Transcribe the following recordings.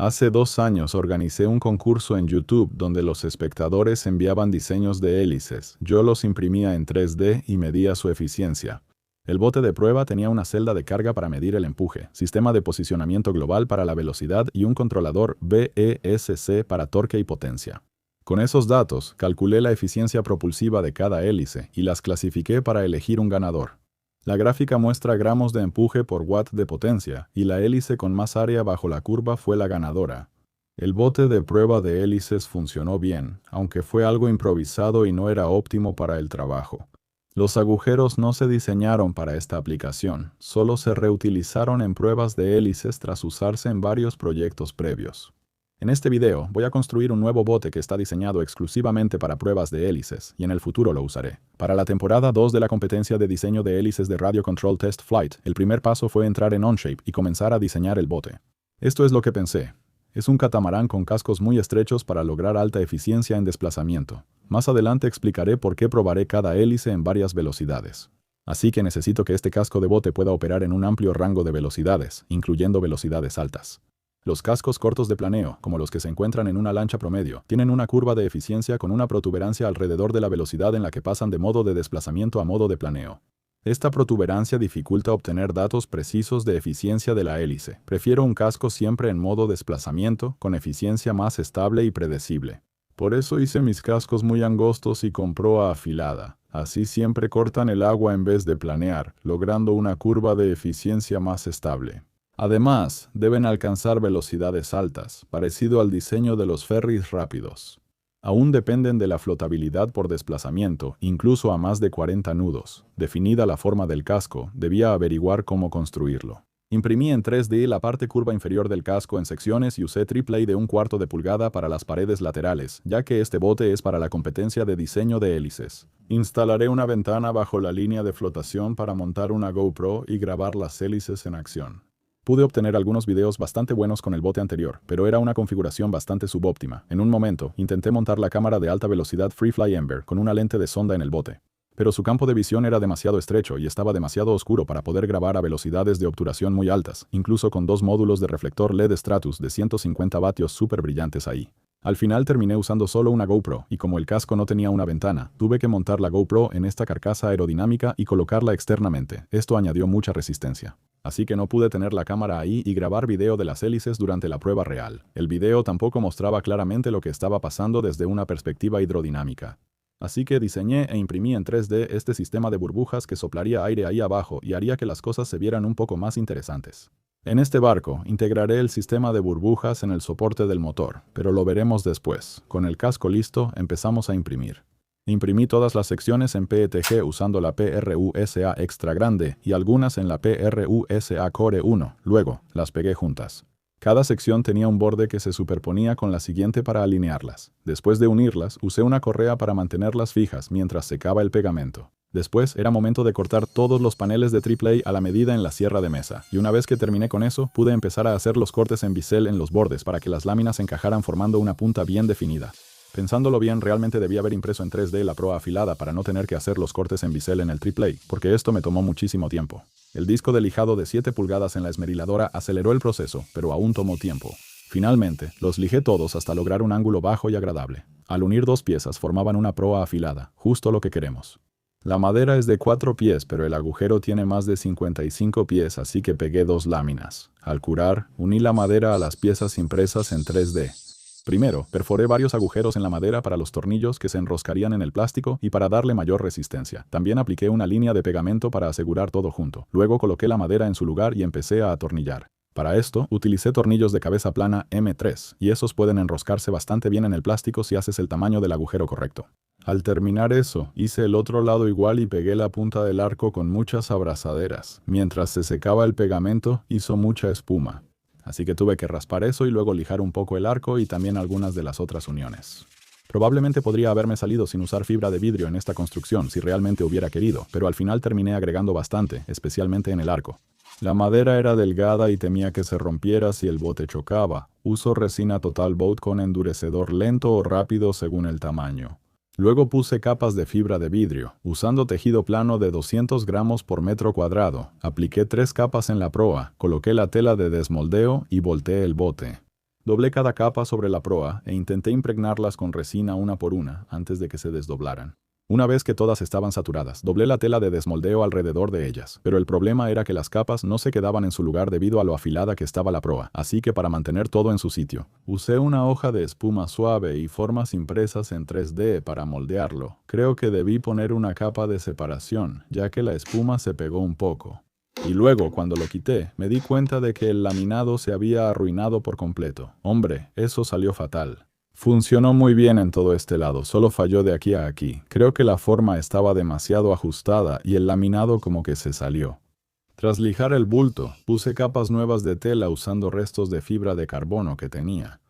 Hace 2 años organicé un concurso en YouTube donde los espectadores enviaban diseños de hélices. Yo los imprimía en 3D y medía su eficiencia. El bote de prueba tenía una celda de carga para medir el empuje, sistema de posicionamiento global para la velocidad y un controlador BESC para torque y potencia. Con esos datos, calculé la eficiencia propulsiva de cada hélice y las clasifiqué para elegir un ganador. La gráfica muestra gramos de empuje por watt de potencia, y la hélice con más área bajo la curva fue la ganadora. El bote de prueba de hélices funcionó bien, aunque fue algo improvisado y no era óptimo para el trabajo. Los agujeros no se diseñaron para esta aplicación, solo se reutilizaron en pruebas de hélices tras usarse en varios proyectos previos. En este video voy a construir un nuevo bote que está diseñado exclusivamente para pruebas de hélices, y en el futuro lo usaré. Para la temporada 2 de la competencia de diseño de hélices de Radio Control Test Flight, el primer paso fue entrar en Onshape y comenzar a diseñar el bote. Esto es lo que pensé. Es un catamarán con cascos muy estrechos para lograr alta eficiencia en desplazamiento. Más adelante explicaré por qué probaré cada hélice en varias velocidades. Así que necesito que este casco de bote pueda operar en un amplio rango de velocidades, incluyendo velocidades altas. Los cascos cortos de planeo, como los que se encuentran en una lancha promedio, tienen una curva de eficiencia con una protuberancia alrededor de la velocidad en la que pasan de modo de desplazamiento a modo de planeo. Esta protuberancia dificulta obtener datos precisos de eficiencia de la hélice. Prefiero un casco siempre en modo desplazamiento, con eficiencia más estable y predecible. Por eso hice mis cascos muy angostos y con proa afilada. Así siempre cortan el agua en vez de planear, logrando una curva de eficiencia más estable. Además, deben alcanzar velocidades altas, parecido al diseño de los ferries rápidos. Aún dependen de la flotabilidad por desplazamiento, incluso a más de 40 nudos. Definida la forma del casco, debía averiguar cómo construirlo. Imprimí en 3D la parte curva inferior del casco en secciones y usé triple de 1/4 de pulgada para las paredes laterales, ya que este bote es para la competencia de diseño de hélices. Instalaré una ventana bajo la línea de flotación para montar una GoPro y grabar las hélices en acción. Pude obtener algunos videos bastante buenos con el bote anterior, pero era una configuración bastante subóptima. En un momento, intenté montar la cámara de alta velocidad FreeFly Ember con una lente de sonda en el bote. Pero su campo de visión era demasiado estrecho y estaba demasiado oscuro para poder grabar a velocidades de obturación muy altas, incluso con 2 módulos de reflector LED Stratus de 150 vatios súper brillantes ahí. Al final terminé usando solo una GoPro, y como el casco no tenía una ventana, tuve que montar la GoPro en esta carcasa aerodinámica y colocarla externamente. Esto añadió mucha resistencia. Así que no pude tener la cámara ahí y grabar video de las hélices durante la prueba real. El video tampoco mostraba claramente lo que estaba pasando desde una perspectiva hidrodinámica. Así que diseñé e imprimí en 3D este sistema de burbujas que soplaría aire ahí abajo y haría que las cosas se vieran un poco más interesantes. En este barco, integraré el sistema de burbujas en el soporte del motor, pero lo veremos después. Con el casco listo, empezamos a imprimir. Imprimí todas las secciones en PETG usando la PRUSA extra grande y algunas en la PRUSA Core 1, luego las pegué juntas. Cada sección tenía un borde que se superponía con la siguiente para alinearlas. Después de unirlas, usé una correa para mantenerlas fijas mientras secaba el pegamento. Después era momento de cortar todos los paneles de AAA a la medida en la sierra de mesa, y una vez que terminé con eso, pude empezar a hacer los cortes en bisel en los bordes para que las láminas encajaran formando una punta bien definida. Pensándolo bien, realmente debía haber impreso en 3D la proa afilada para no tener que hacer los cortes en bisel en el AAA, porque esto me tomó muchísimo tiempo. El disco de lijado de 7 pulgadas en la esmeriladora aceleró el proceso, pero aún tomó tiempo. Finalmente, los lijé todos hasta lograr un ángulo bajo y agradable. Al unir 2 piezas formaban una proa afilada, justo lo que queremos. La madera es de 4 pies, pero el agujero tiene más de 55 pies, así que pegué 2 láminas. Al curar, uní la madera a las piezas impresas en 3D. Primero, perforé varios agujeros en la madera para los tornillos que se enroscarían en el plástico y para darle mayor resistencia. También apliqué una línea de pegamento para asegurar todo junto. Luego coloqué la madera en su lugar y empecé a atornillar. Para esto, utilicé tornillos de cabeza plana M3, y esos pueden enroscarse bastante bien en el plástico si haces el tamaño del agujero correcto. Al terminar eso, hice el otro lado igual y pegué la punta del arco con muchas abrazaderas. Mientras se secaba el pegamento, hizo mucha espuma. Así que tuve que raspar eso y luego lijar un poco el arco y también algunas de las otras uniones. Probablemente podría haberme salido sin usar fibra de vidrio en esta construcción si realmente hubiera querido, pero al final terminé agregando bastante, especialmente en el arco. La madera era delgada y temía que se rompiera si el bote chocaba. Uso resina Total Boat con endurecedor lento o rápido según el tamaño. Luego puse capas de fibra de vidrio, usando tejido plano de 200 gramos por metro cuadrado. Apliqué 3 capas en la proa, coloqué la tela de desmoldeo y volteé el bote. Doblé cada capa sobre la proa e intenté impregnarlas con resina una por una antes de que se desdoblaran. Una vez que todas estaban saturadas, doblé la tela de desmoldeo alrededor de ellas, pero el problema era que las capas no se quedaban en su lugar debido a lo afilada que estaba la proa, así que para mantener todo en su sitio, usé una hoja de espuma suave y formas impresas en 3D para moldearlo. Creo que debí poner una capa de separación, ya que la espuma se pegó un poco. Y luego, cuando lo quité, me di cuenta de que el laminado se había arruinado por completo. Hombre, eso salió fatal. Funcionó muy bien en todo este lado, solo falló de aquí a aquí. Creo que la forma estaba demasiado ajustada y el laminado como que se salió. Tras lijar el bulto, puse capas nuevas de tela usando restos de fibra de carbono que tenía.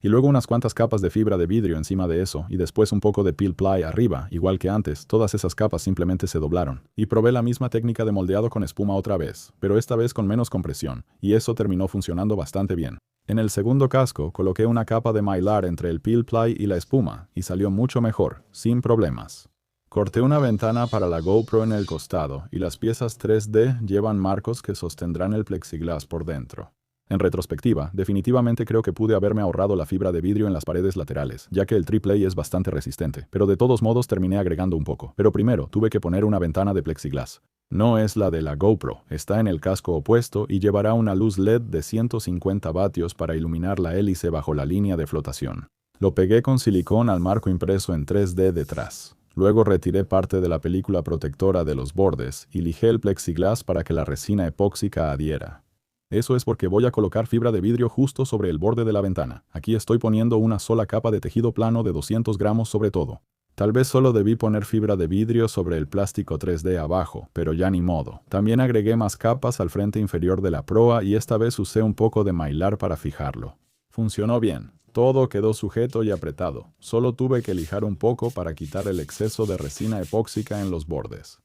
Y luego unas cuantas capas de fibra de vidrio encima de eso, y después un poco de peel ply arriba, igual que antes. Todas esas capas simplemente se doblaron. Y probé la misma técnica de moldeado con espuma otra vez, pero esta vez con menos compresión, y eso terminó funcionando bastante bien. En el segundo casco, coloqué una capa de mylar entre el peel ply y la espuma, y salió mucho mejor, sin problemas. Corté una ventana para la GoPro en el costado, y las piezas 3D llevan marcos que sostendrán el plexiglas por dentro. En retrospectiva, definitivamente creo que pude haberme ahorrado la fibra de vidrio en las paredes laterales, ya que el AAA es bastante resistente, pero de todos modos terminé agregando un poco. Pero primero, tuve que poner una ventana de plexiglas. No es la de la GoPro, está en el casco opuesto y llevará una luz LED de 150 vatios para iluminar la hélice bajo la línea de flotación. Lo pegué con silicón al marco impreso en 3D detrás. Luego retiré parte de la película protectora de los bordes y lijé el plexiglas para que la resina epóxica adhiera. Eso es porque voy a colocar fibra de vidrio justo sobre el borde de la ventana. Aquí estoy poniendo una sola capa de tejido plano de 200 gramos sobre todo. Tal vez solo debí poner fibra de vidrio sobre el plástico 3D abajo, pero ya ni modo. También agregué más capas al frente inferior de la proa y esta vez usé un poco de mylar para fijarlo. Funcionó bien. Todo quedó sujeto y apretado. Solo tuve que lijar un poco para quitar el exceso de resina epóxica en los bordes.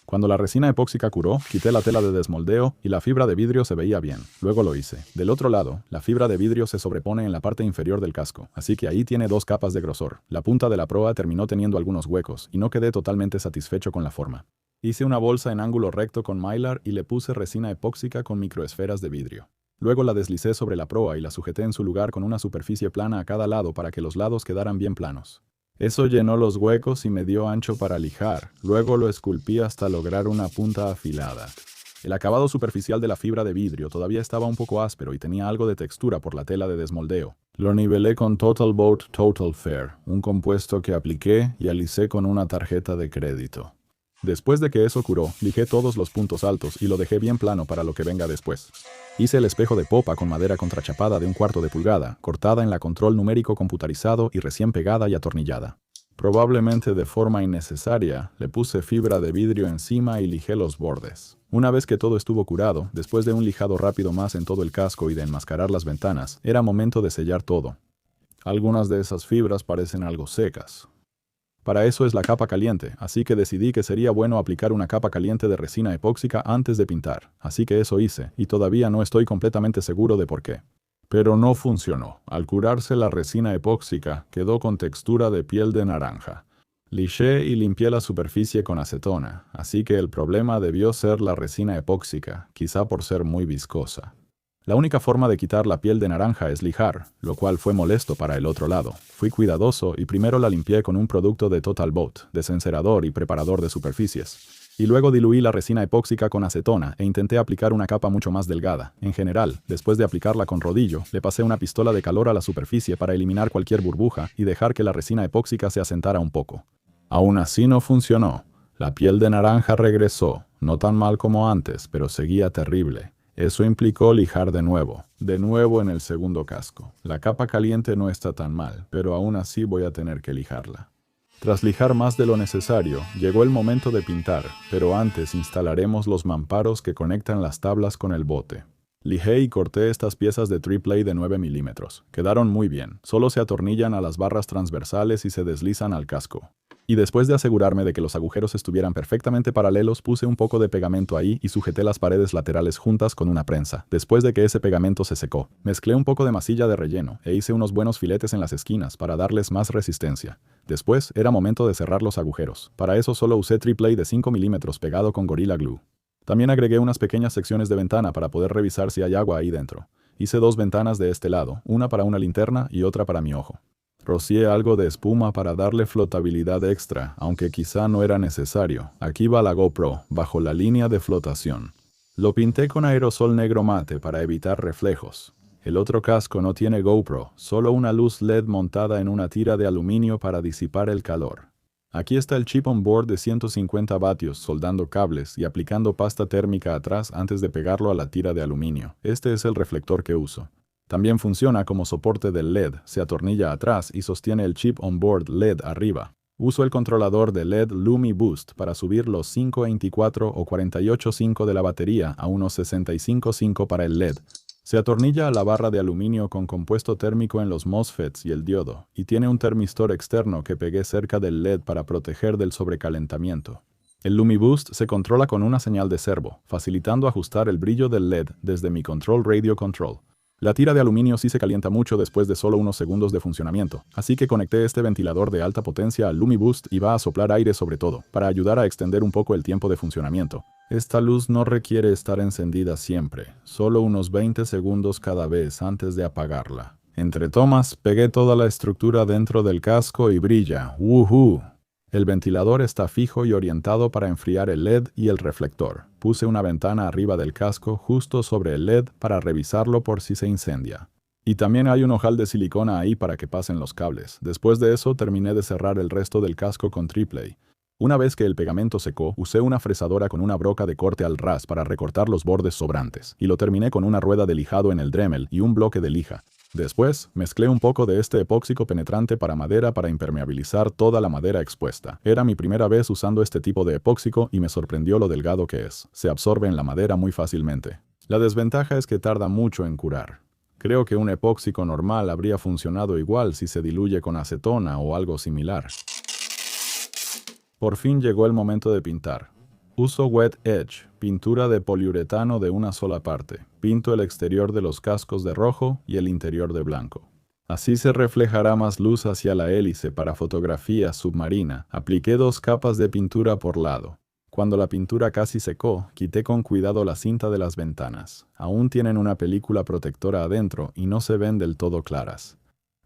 Cuando la resina epóxica curó, quité la tela de desmoldeo y la fibra de vidrio se veía bien. Luego lo hice. Del otro lado, la fibra de vidrio se sobrepone en la parte inferior del casco, así que ahí tiene 2 capas de grosor. La punta de la proa terminó teniendo algunos huecos y no quedé totalmente satisfecho con la forma. Hice una bolsa en ángulo recto con mylar y le puse resina epóxica con microesferas de vidrio. Luego la deslicé sobre la proa y la sujeté en su lugar con una superficie plana a cada lado para que los lados quedaran bien planos. Eso llenó los huecos y me dio ancho para lijar. Luego lo esculpí hasta lograr una punta afilada. El acabado superficial de la fibra de vidrio todavía estaba un poco áspero y tenía algo de textura por la tela de desmoldeo. Lo nivelé con Total Boat Total Fair, un compuesto que apliqué y alisé con una tarjeta de crédito. Después de que eso curó, lijé todos los puntos altos y lo dejé bien plano para lo que venga después. Hice el espejo de popa con madera contrachapada de 1/4 de pulgada, cortada en la control numérico computarizado y recién pegada y atornillada. Probablemente de forma innecesaria, le puse fibra de vidrio encima y lijé los bordes. Una vez que todo estuvo curado, después de un lijado rápido más en todo el casco y de enmascarar las ventanas, era momento de sellar todo. Algunas de esas fibras parecen algo secas. Para eso es la capa caliente, así que decidí que sería bueno aplicar una capa caliente de resina epóxica antes de pintar. Así que eso hice, y todavía no estoy completamente seguro de por qué. Pero no funcionó. Al curarse la resina epóxica, quedó con textura de piel de naranja. Liché y limpié la superficie con acetona, así que el problema debió ser la resina epóxica, quizá por ser muy viscosa. La única forma de quitar la piel de naranja es lijar, lo cual fue molesto para el otro lado. Fui cuidadoso y primero la limpié con un producto de Total Boat, desencerador y preparador de superficies. Y luego diluí la resina epóxica con acetona e intenté aplicar una capa mucho más delgada. En general, después de aplicarla con rodillo, le pasé una pistola de calor a la superficie para eliminar cualquier burbuja y dejar que la resina epóxica se asentara un poco. Aún así no funcionó. La piel de naranja regresó, no tan mal como antes, pero seguía terrible. Eso implicó lijar de nuevo en el segundo casco. La capa caliente no está tan mal, pero aún así voy a tener que lijarla. Tras lijar más de lo necesario, llegó el momento de pintar, pero antes instalaremos los mamparos que conectan las tablas con el bote. Lijé y corté estas piezas de AAA de 9 milímetros. Quedaron muy bien, solo se atornillan a las barras transversales y se deslizan al casco. Y después de asegurarme de que los agujeros estuvieran perfectamente paralelos, puse un poco de pegamento ahí y sujeté las paredes laterales juntas con una prensa. Después de que ese pegamento se secó, mezclé un poco de masilla de relleno e hice unos buenos filetes en las esquinas para darles más resistencia. Después, era momento de cerrar los agujeros. Para eso solo usé AAA de 5 milímetros pegado con Gorilla Glue. También agregué unas pequeñas secciones de ventana para poder revisar si hay agua ahí dentro. Hice 2 ventanas de este lado, una para una linterna y otra para mi ojo. Rocié algo de espuma para darle flotabilidad extra, aunque quizá no era necesario. Aquí va la GoPro, bajo la línea de flotación. Lo pinté con aerosol negro mate para evitar reflejos. El otro casco no tiene GoPro, solo una luz LED montada en una tira de aluminio para disipar el calor. Aquí está el chip on board de 150 vatios soldando cables y aplicando pasta térmica atrás antes de pegarlo a la tira de aluminio. Este es el reflector que uso. También funciona como soporte del LED, se atornilla atrás y sostiene el chip on board LED arriba. Uso el controlador de LED Lumi Boost para subir los 524 o 48.5 de la batería a unos 65.5 para el LED. Se atornilla a la barra de aluminio con compuesto térmico en los MOSFETs y el diodo, y tiene un termistor externo que pegué cerca del LED para proteger del sobrecalentamiento. El LumiBoost se controla con una señal de servo, facilitando ajustar el brillo del LED desde mi Control Radio Control. La tira de aluminio sí se calienta mucho después de solo unos segundos de funcionamiento, así que conecté este ventilador de alta potencia al LumiBoost y va a soplar aire sobre todo, para ayudar a extender un poco el tiempo de funcionamiento. Esta luz no requiere estar encendida siempre, solo unos 20 segundos cada vez antes de apagarla. Entre tomas, pegué toda la estructura dentro del casco y brilla. ¡Woohoo! El ventilador está fijo y orientado para enfriar el LED y el reflector. Puse una ventana arriba del casco justo sobre el LED para revisarlo por si se incendia. Y también hay un ojal de silicona ahí para que pasen los cables. Después de eso terminé de cerrar el resto del casco con triplay. Una vez que el pegamento secó, usé una fresadora con una broca de corte al ras para recortar los bordes sobrantes, y lo terminé con una rueda de lijado en el Dremel y un bloque de lija. Después, mezclé un poco de este epóxico penetrante para madera para impermeabilizar toda la madera expuesta. Era mi primera vez usando este tipo de epóxico y me sorprendió lo delgado que es. Se absorbe en la madera muy fácilmente. La desventaja es que tarda mucho en curar. Creo que un epóxico normal habría funcionado igual si se diluye con acetona o algo similar. Por fin llegó el momento de pintar. Uso Wet Edge, pintura de poliuretano de una sola parte. Pinto el exterior de los cascos de rojo y el interior de blanco. Así se reflejará más luz hacia la hélice para fotografía submarina. Apliqué 2 capas de pintura por lado. Cuando la pintura casi secó, quité con cuidado la cinta de las ventanas. Aún tienen una película protectora adentro y no se ven del todo claras.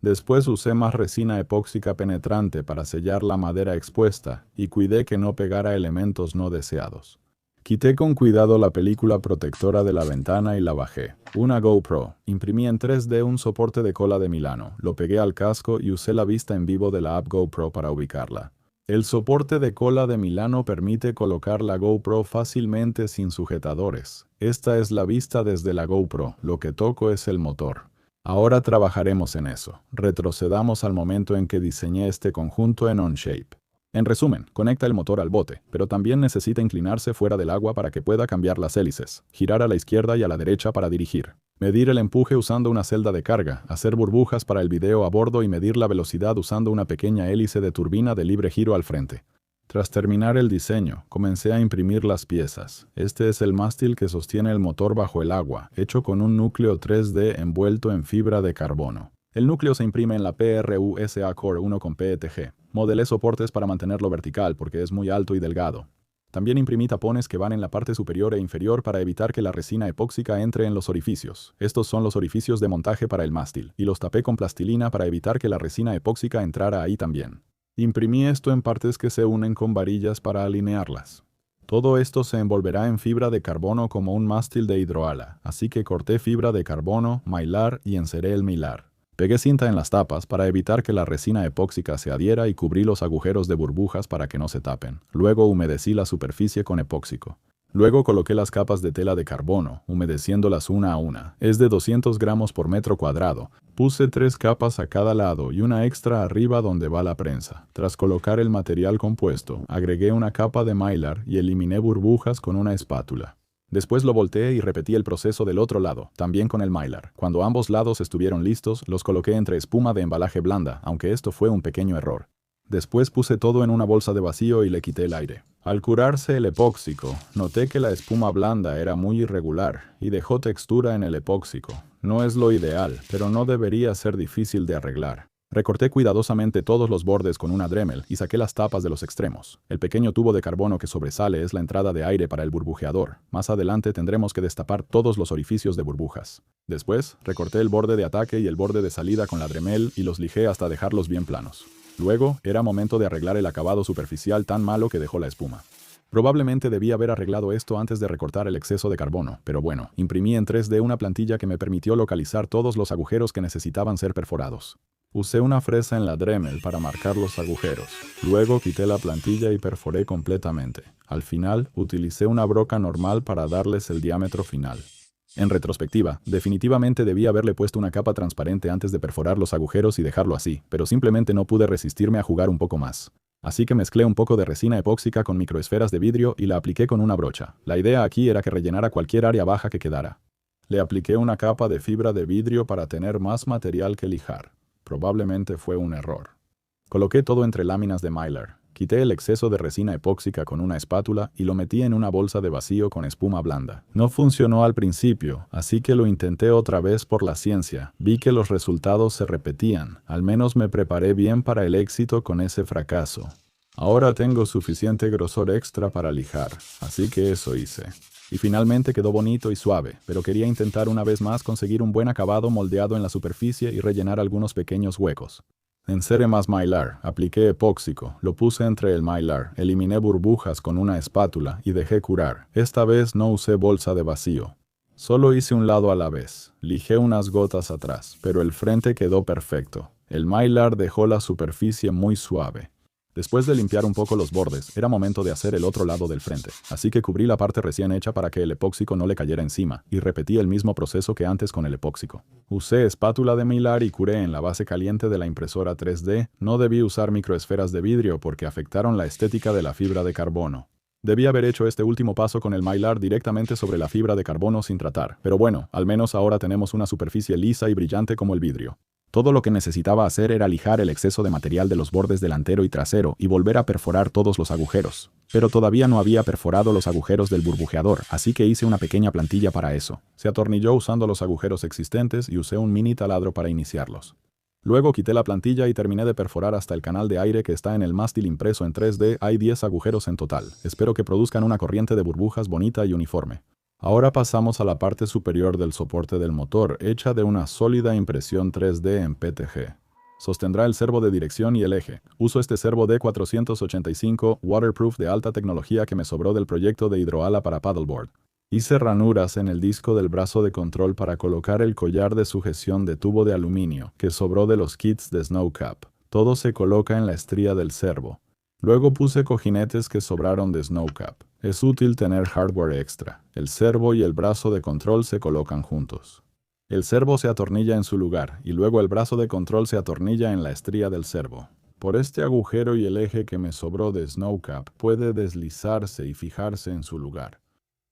Después usé más resina epóxica penetrante para sellar la madera expuesta y cuidé que no pegara elementos no deseados. Quité con cuidado la película protectora de la ventana y la bajé. Una GoPro. Imprimí en 3D un soporte de cola de Milano. Lo pegué al casco y usé la vista en vivo de la app GoPro para ubicarla. El soporte de cola de Milano permite colocar la GoPro fácilmente sin sujetadores. Esta es la vista desde la GoPro. Lo que toco es el motor. Ahora trabajaremos en eso. Retrocedamos al momento en que diseñé este conjunto en Onshape. En resumen, conecta el motor al bote, pero también necesita inclinarse fuera del agua para que pueda cambiar las hélices, girar a la izquierda y a la derecha para dirigir, medir el empuje usando una celda de carga, hacer burbujas para el video a bordo y medir la velocidad usando una pequeña hélice de turbina de libre giro al frente. Tras terminar el diseño, comencé a imprimir las piezas. Este es el mástil que sostiene el motor bajo el agua, hecho con un núcleo 3D envuelto en fibra de carbono. El núcleo se imprime en la PRU-SA Core 1 con PETG. Modelé soportes para mantenerlo vertical porque es muy alto y delgado. También imprimí tapones que van en la parte superior e inferior para evitar que la resina epóxica entre en los orificios. Estos son los orificios de montaje para el mástil, y los tapé con plastilina para evitar que la resina epóxica entrara ahí también. Imprimí esto en partes que se unen con varillas para alinearlas. Todo esto se envolverá en fibra de carbono como un mástil de hidroala, así que corté fibra de carbono, mylar y enceré el mylar. Pegué cinta en las tapas para evitar que la resina epóxica se adhiera y cubrí los agujeros de burbujas para que no se tapen. Luego humedecí la superficie con epóxico. Luego coloqué las capas de tela de carbono, humedeciéndolas una a una. Es de 200 gramos por metro cuadrado. Puse 3 capas a cada lado y una extra arriba donde va la prensa. Tras colocar el material compuesto, agregué una capa de mylar y eliminé burbujas con una espátula. Después lo volteé y repetí el proceso del otro lado, también con el mylar. Cuando ambos lados estuvieron listos, los coloqué entre espuma de embalaje blanda, aunque esto fue un pequeño error. Después puse todo en una bolsa de vacío y le quité el aire. Al curarse el epóxico, noté que la espuma blanda era muy irregular y dejó textura en el epóxico. No es lo ideal, pero no debería ser difícil de arreglar. Recorté cuidadosamente todos los bordes con una Dremel y saqué las tapas de los extremos. El pequeño tubo de carbono que sobresale es la entrada de aire para el burbujeador. Más adelante tendremos que destapar todos los orificios de burbujas. Después, recorté el borde de ataque y el borde de salida con la Dremel y los lijé hasta dejarlos bien planos. Luego, era momento de arreglar el acabado superficial tan malo que dejó la espuma. Probablemente debía haber arreglado esto antes de recortar el exceso de carbono, pero bueno, imprimí en 3D una plantilla que me permitió localizar todos los agujeros que necesitaban ser perforados. Usé una fresa en la Dremel para marcar los agujeros. Luego quité la plantilla y perforé completamente. Al final, utilicé una broca normal para darles el diámetro final. En retrospectiva, definitivamente debí haberle puesto una capa transparente antes de perforar los agujeros y dejarlo así, pero simplemente no pude resistirme a jugar un poco más. Así que mezclé un poco de resina epóxica con microesferas de vidrio y la apliqué con una brocha. La idea aquí era que rellenara cualquier área baja que quedara. Le apliqué una capa de fibra de vidrio para tener más material que lijar. Probablemente fue un error. Coloqué todo entre láminas de Mylar. Quité el exceso de resina epóxica con una espátula y lo metí en una bolsa de vacío con espuma blanda. No funcionó al principio, así que lo intenté otra vez por la ciencia. Vi que los resultados se repetían. Al menos me preparé bien para el éxito con ese fracaso. Ahora tengo suficiente grosor extra para lijar, así que eso hice. Y finalmente quedó bonito y suave, pero quería intentar una vez más conseguir un buen acabado moldeado en la superficie y rellenar algunos pequeños huecos. Enceré más Mylar, apliqué epóxico, lo puse entre el Mylar, eliminé burbujas con una espátula y dejé curar. Esta vez no usé bolsa de vacío. Solo hice un lado a la vez. Lijé unas gotas atrás, pero el frente quedó perfecto. El Mylar dejó la superficie muy suave. Después de limpiar un poco los bordes, era momento de hacer el otro lado del frente, así que cubrí la parte recién hecha para que el epóxico no le cayera encima, y repetí el mismo proceso que antes con el epóxico. Usé espátula de Mylar y curé en la base caliente de la impresora 3D. No debí usar microesferas de vidrio porque afectaron la estética de la fibra de carbono. Debí haber hecho este último paso con el Mylar directamente sobre la fibra de carbono sin tratar, pero bueno, al menos ahora tenemos una superficie lisa y brillante como el vidrio. Todo lo que necesitaba hacer era lijar el exceso de material de los bordes delantero y trasero y volver a perforar todos los agujeros. Pero todavía no había perforado los agujeros del burbujeador, así que hice una pequeña plantilla para eso. Se atornilló usando los agujeros existentes y usé un mini taladro para iniciarlos. Luego quité la plantilla y terminé de perforar hasta el canal de aire que está en el mástil impreso en 3D. Hay 10 agujeros en total. Espero que produzcan una corriente de burbujas bonita y uniforme. Ahora pasamos a la parte superior del soporte del motor, hecha de una sólida impresión 3D en PTG. Sostendrá el servo de dirección y el eje. Uso este servo D485 waterproof de alta tecnología que me sobró del proyecto de hidroala para paddleboard. Hice ranuras en el disco del brazo de control para colocar el collar de sujeción de tubo de aluminio que sobró de los kits de Snowcap. Todo se coloca en la estría del servo. Luego puse cojinetes que sobraron de Snowcap. Es útil tener hardware extra. El servo y el brazo de control se colocan juntos. El servo se atornilla en su lugar y luego el brazo de control se atornilla en la estría del servo. Por este agujero y el eje que me sobró de Snowcap puede deslizarse y fijarse en su lugar.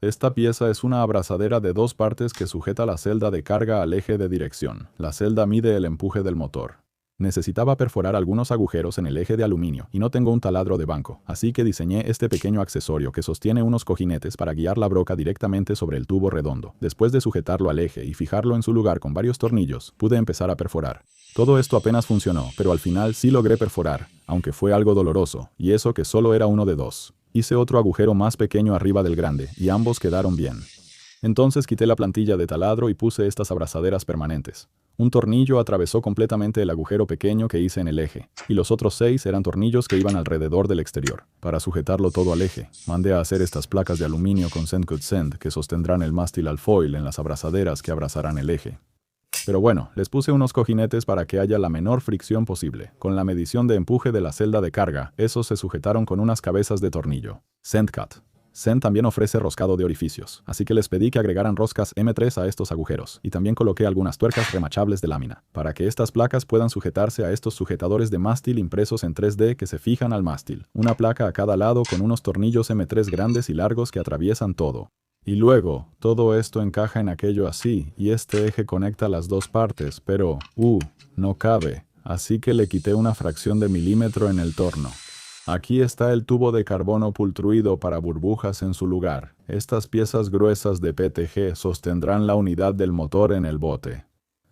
Esta pieza es una abrazadera de 2 partes que sujeta la celda de carga al eje de dirección. La celda mide el empuje del motor. Necesitaba perforar algunos agujeros en el eje de aluminio y no tengo un taladro de banco, así que diseñé este pequeño accesorio que sostiene unos cojinetes para guiar la broca directamente sobre el tubo redondo. Después de sujetarlo al eje y fijarlo en su lugar con varios tornillos, pude empezar a perforar. Todo esto apenas funcionó, pero al final sí logré perforar, aunque fue algo doloroso, y eso que solo era uno de 2. Hice otro agujero más pequeño arriba del grande, y ambos quedaron bien. Entonces quité la plantilla de taladro y puse estas abrazaderas permanentes. Un tornillo atravesó completamente el agujero pequeño que hice en el eje, y los otros 6 eran tornillos que iban alrededor del exterior. Para sujetarlo todo al eje, mandé a hacer estas placas de aluminio con Send que sostendrán el mástil al foil en las abrazaderas que abrazarán el eje. Pero bueno, les puse unos cojinetes para que haya la menor fricción posible. Con la medición de empuje de la celda de carga, esos se sujetaron con unas cabezas de tornillo. Sendcat. Send también ofrece roscado de orificios, así que les pedí que agregaran roscas M3 a estos agujeros, y también coloqué algunas tuercas remachables de lámina, para que estas placas puedan sujetarse a estos sujetadores de mástil impresos en 3D que se fijan al mástil. Una placa a cada lado con unos tornillos M3 grandes y largos que atraviesan todo. Y luego, todo esto encaja en aquello así, y este eje conecta las 2 partes, pero, no cabe, así que le quité una fracción de milímetro en el torno. Aquí está el tubo de carbono pultruido para burbujas en su lugar. Estas piezas gruesas de PTG sostendrán la unidad del motor en el bote.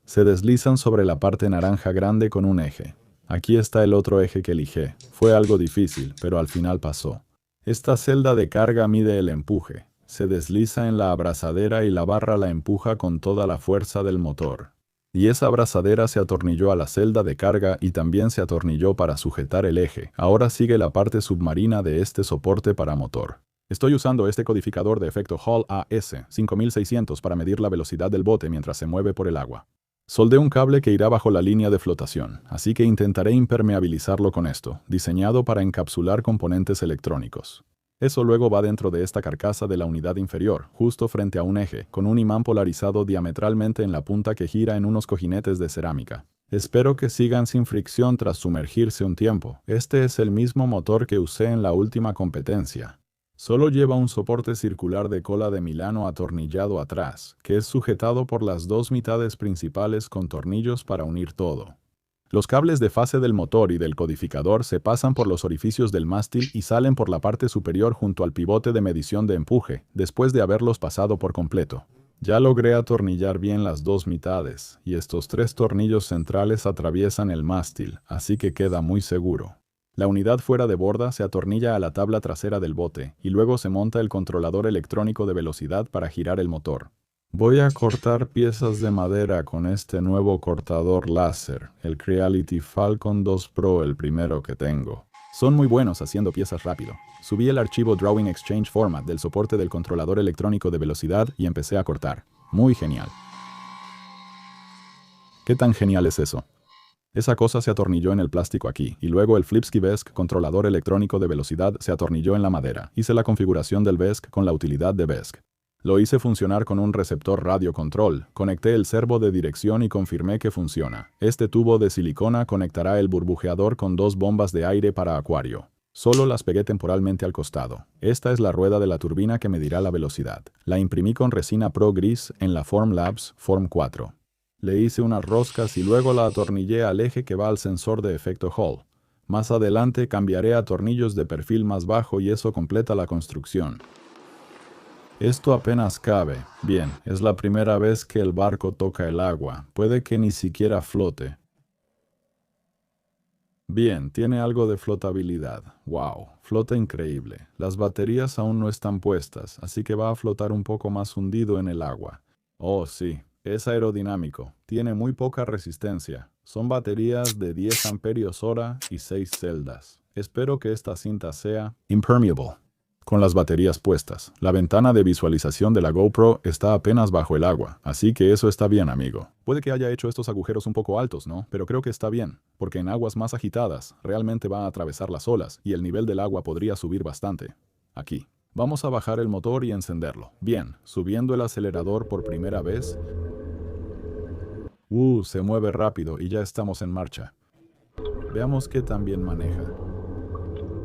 Se deslizan sobre la parte naranja grande con un eje. Aquí está el otro eje que elegí. Fue algo difícil, pero al final pasó. Esta celda de carga mide el empuje. Se desliza en la abrazadera y la barra la empuja con toda la fuerza del motor. Y esa abrazadera se atornilló a la celda de carga y también se atornilló para sujetar el eje. Ahora sigue la parte submarina de este soporte para motor. Estoy usando este codificador de efecto Hall AS5600 para medir la velocidad del bote mientras se mueve por el agua. Soldé un cable que irá bajo la línea de flotación, así que intentaré impermeabilizarlo con esto, diseñado para encapsular componentes electrónicos. Eso luego va dentro de esta carcasa de la unidad inferior, justo frente a un eje, con un imán polarizado diametralmente en la punta que gira en unos cojinetes de cerámica. Espero que sigan sin fricción tras sumergirse un tiempo. Este es el mismo motor que usé en la última competencia. Solo lleva un soporte circular de cola de Milano atornillado atrás, que es sujetado por las dos mitades principales con tornillos para unir todo. Los cables de fase del motor y del codificador se pasan por los orificios del mástil y salen por la parte superior junto al pivote de medición de empuje, después de haberlos pasado por completo. Ya logré atornillar bien las dos mitades, y estos tres tornillos centrales atraviesan el mástil, así que queda muy seguro. La unidad fuera de borda se atornilla a la tabla trasera del bote, y luego se monta el controlador electrónico de velocidad para girar el motor. Voy a cortar piezas de madera con este nuevo cortador láser, el Creality Falcon 2 Pro, el primero que tengo. Son muy buenos haciendo piezas rápido. Subí el archivo Drawing Exchange Format del soporte del controlador electrónico de velocidad y empecé a cortar. Muy genial. ¿Qué tan genial es eso? Esa cosa se atornilló en el plástico aquí, y luego el Flipsky VESC controlador electrónico de velocidad se atornilló en la madera. Hice la configuración del VESC con la utilidad de VESC. Lo hice funcionar con un receptor radio control, conecté el servo de dirección y confirmé que funciona. Este tubo de silicona conectará el burbujeador con dos bombas de aire para acuario. Solo las pegué temporalmente al costado. Esta es la rueda de la turbina que medirá la velocidad. La imprimí con resina Pro Gris en la Formlabs Form 4. Le hice unas roscas y luego la atornillé al eje que va al sensor de efecto Hall. Más adelante cambiaré a tornillos de perfil más bajo y eso completa la construcción. Esto apenas cabe. Bien, es la primera vez que el barco toca el agua. Puede que ni siquiera flote. Bien, tiene algo de flotabilidad. ¡Wow! Flota increíble. Las baterías aún no están puestas, así que va a flotar un poco más hundido en el agua. Oh, sí. Es aerodinámico. Tiene muy poca resistencia. Son baterías de 10 amperios hora y 6 celdas. Espero que esta cinta sea impermeable. Con las baterías puestas, la ventana de visualización de la GoPro está apenas bajo el agua, así que eso está bien, amigo. Puede que haya hecho estos agujeros un poco altos, ¿no? Pero creo que está bien, porque en aguas más agitadas realmente va a atravesar las olas y el nivel del agua podría subir bastante. Aquí. Vamos a bajar el motor y encenderlo. Bien, subiendo el acelerador por primera vez. Se mueve rápido y ya estamos en marcha. Veamos qué tan bien maneja.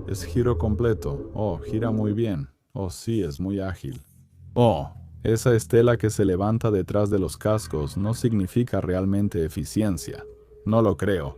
Es giro completo. Oh, gira muy bien. Oh, sí, es muy ágil. Oh, esa estela que se levanta detrás de los cascos no significa realmente eficiencia. No lo creo.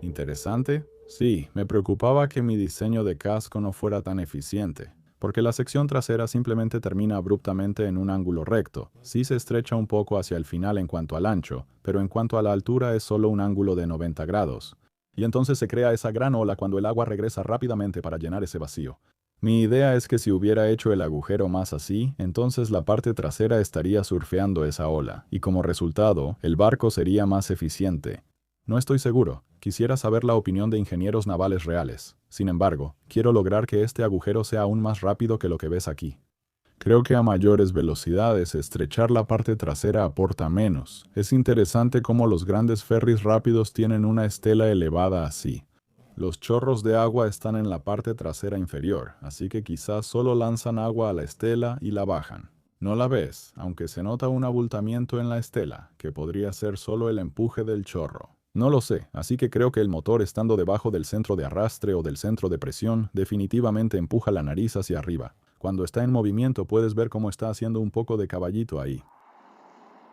¿Interesante? Sí, me preocupaba que mi diseño de casco no fuera tan eficiente, porque la sección trasera simplemente termina abruptamente en un ángulo recto. Sí se estrecha un poco hacia el final en cuanto al ancho, pero en cuanto a la altura es solo un ángulo de 90 grados. Y entonces se crea esa gran ola cuando el agua regresa rápidamente para llenar ese vacío. Mi idea es que si hubiera hecho el agujero más así, entonces la parte trasera estaría surfeando esa ola, y como resultado, el barco sería más eficiente. No estoy seguro. Quisiera saber la opinión de ingenieros navales reales. Sin embargo, quiero lograr que este agujero sea aún más rápido que lo que ves aquí. Creo que a mayores velocidades estrechar la parte trasera aporta menos. Es interesante cómo los grandes ferries rápidos tienen una estela elevada así. Los chorros de agua están en la parte trasera inferior, así que quizás solo lanzan agua a la estela y la bajan. No la ves, aunque se nota un abultamiento en la estela, que podría ser solo el empuje del chorro. No lo sé, así que creo que el motor estando debajo del centro de arrastre o del centro de presión definitivamente empuja la nariz hacia arriba. Cuando está en movimiento puedes ver cómo está haciendo un poco de caballito ahí.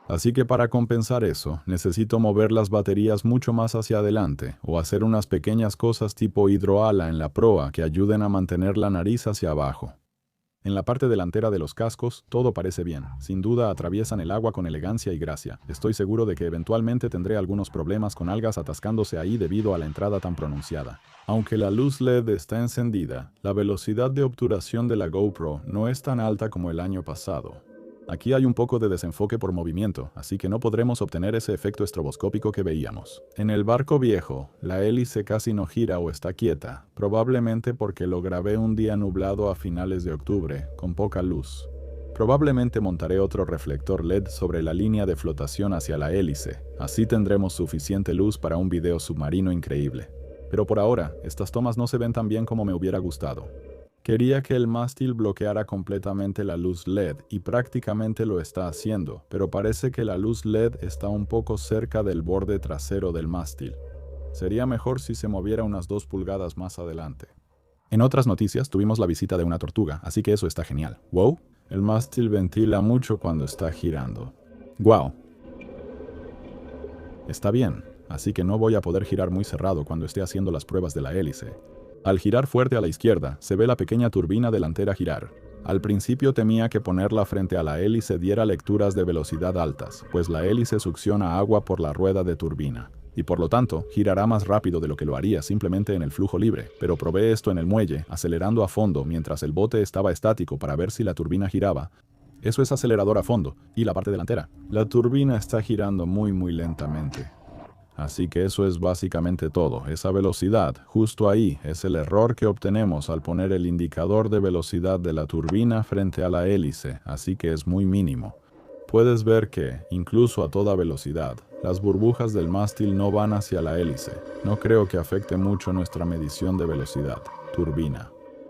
Así que para compensar eso, necesito mover las baterías mucho más hacia adelante o hacer unas pequeñas cosas tipo hidroala en la proa que ayuden a mantener la nariz hacia abajo. En la parte delantera de los cascos, todo parece bien. Sin duda atraviesan el agua con elegancia y gracia. Estoy seguro de que eventualmente tendré algunos problemas con algas atascándose ahí debido a la entrada tan pronunciada. Aunque la luz LED está encendida, la velocidad de obturación de la GoPro no es tan alta como el año pasado. Aquí hay un poco de desenfoque por movimiento, así que no podremos obtener ese efecto estroboscópico que veíamos. En el barco viejo, la hélice casi no gira o está quieta, probablemente porque lo grabé un día nublado a finales de octubre, con poca luz. Probablemente montaré otro reflector LED sobre la línea de flotación hacia la hélice, así tendremos suficiente luz para un video submarino increíble. Pero por ahora, estas tomas no se ven tan bien como me hubiera gustado. Quería que el mástil bloqueara completamente la luz LED y prácticamente lo está haciendo, pero parece que la luz LED está un poco cerca del borde trasero del mástil. Sería mejor si se moviera unas 2 pulgadas más adelante. En otras noticias tuvimos la visita de una tortuga, así que eso está genial. ¡Wow! El mástil ventila mucho cuando está girando. ¡Wow! Está bien, así que no voy a poder girar muy cerrado cuando esté haciendo las pruebas de la hélice. Al girar fuerte a la izquierda, se ve la pequeña turbina delantera girar. Al principio temía que ponerla frente a la hélice diera lecturas de velocidad altas, pues la hélice succiona agua por la rueda de turbina, y por lo tanto, girará más rápido de lo que lo haría simplemente en el flujo libre, pero probé esto en el muelle, acelerando a fondo mientras el bote estaba estático para ver si la turbina giraba. Eso es acelerador a fondo, y la parte delantera. La turbina está girando muy lentamente. Así que eso es básicamente todo. Esa velocidad, justo ahí, es el error que obtenemos al poner el indicador de velocidad de la turbina frente a la hélice, así que es muy mínimo. Puedes ver que, incluso a toda velocidad, las burbujas del mástil no van hacia la hélice. No creo que afecte mucho nuestra medición de velocidad. Turbina.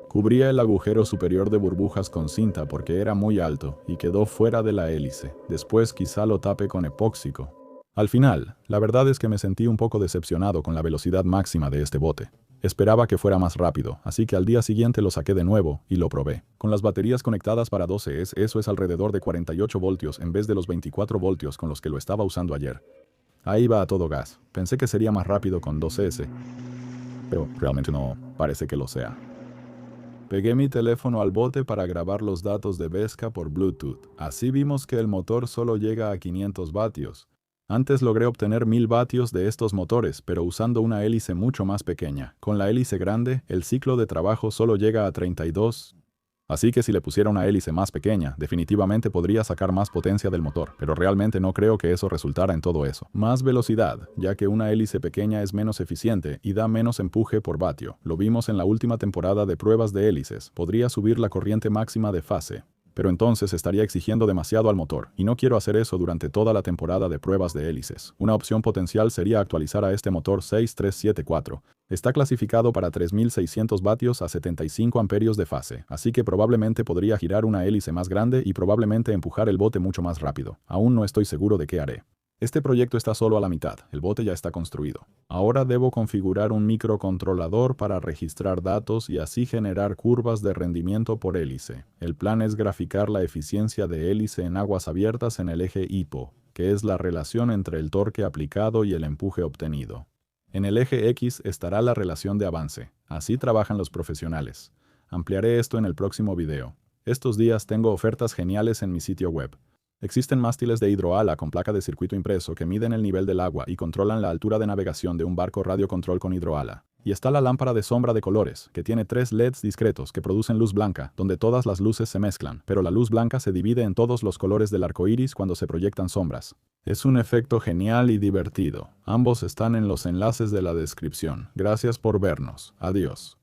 Cubría el agujero superior de burbujas con cinta porque era muy alto y quedó fuera de la hélice. Después quizá lo tape con epóxico. Al final, la verdad es que me sentí un poco decepcionado con la velocidad máxima de este bote. Esperaba que fuera más rápido, así que al día siguiente lo saqué de nuevo y lo probé. Con las baterías conectadas para 12S, eso es alrededor de 48 voltios en vez de los 24 voltios con los que lo estaba usando ayer. Ahí va a todo gas. Pensé que sería más rápido con 12S, pero realmente no parece que lo sea. Pegué mi teléfono al bote para grabar los datos de Vesca por Bluetooth. Así vimos que el motor solo llega a 500 vatios. Antes logré obtener 1000 vatios de estos motores, pero usando una hélice mucho más pequeña. Con la hélice grande, el ciclo de trabajo solo llega a 32. Así que si le pusiera una hélice más pequeña, definitivamente podría sacar más potencia del motor, pero realmente no creo que eso resultara en todo eso. Más velocidad, ya que una hélice pequeña es menos eficiente y da menos empuje por vatio. Lo vimos en la última temporada de pruebas de hélices. Podría subir la corriente máxima de fase, pero entonces estaría exigiendo demasiado al motor, y no quiero hacer eso durante toda la temporada de pruebas de hélices. Una opción potencial sería actualizar a este motor 6374. Está clasificado para 3600 vatios a 75 amperios de fase, así que probablemente podría girar una hélice más grande y probablemente empujar el bote mucho más rápido. Aún no estoy seguro de qué haré. Este proyecto está solo a la mitad, el bote ya está construido. Ahora debo configurar un microcontrolador para registrar datos y así generar curvas de rendimiento por hélice. El plan es graficar la eficiencia de hélice en aguas abiertas en el eje HIPO, que es la relación entre el torque aplicado y el empuje obtenido. En el eje X estará la relación de avance. Así trabajan los profesionales. Ampliaré esto en el próximo video. Estos días tengo ofertas geniales en mi sitio web. Existen mástiles de hidroala con placa de circuito impreso que miden el nivel del agua y controlan la altura de navegación de un barco radiocontrol con hidroala. Y está la lámpara de sombra de colores, que tiene 3 LEDs discretos que producen luz blanca, donde todas las luces se mezclan, pero la luz blanca se divide en todos los colores del arco iris cuando se proyectan sombras. Es un efecto genial y divertido. Ambos están en los enlaces de la descripción. Gracias por vernos. Adiós.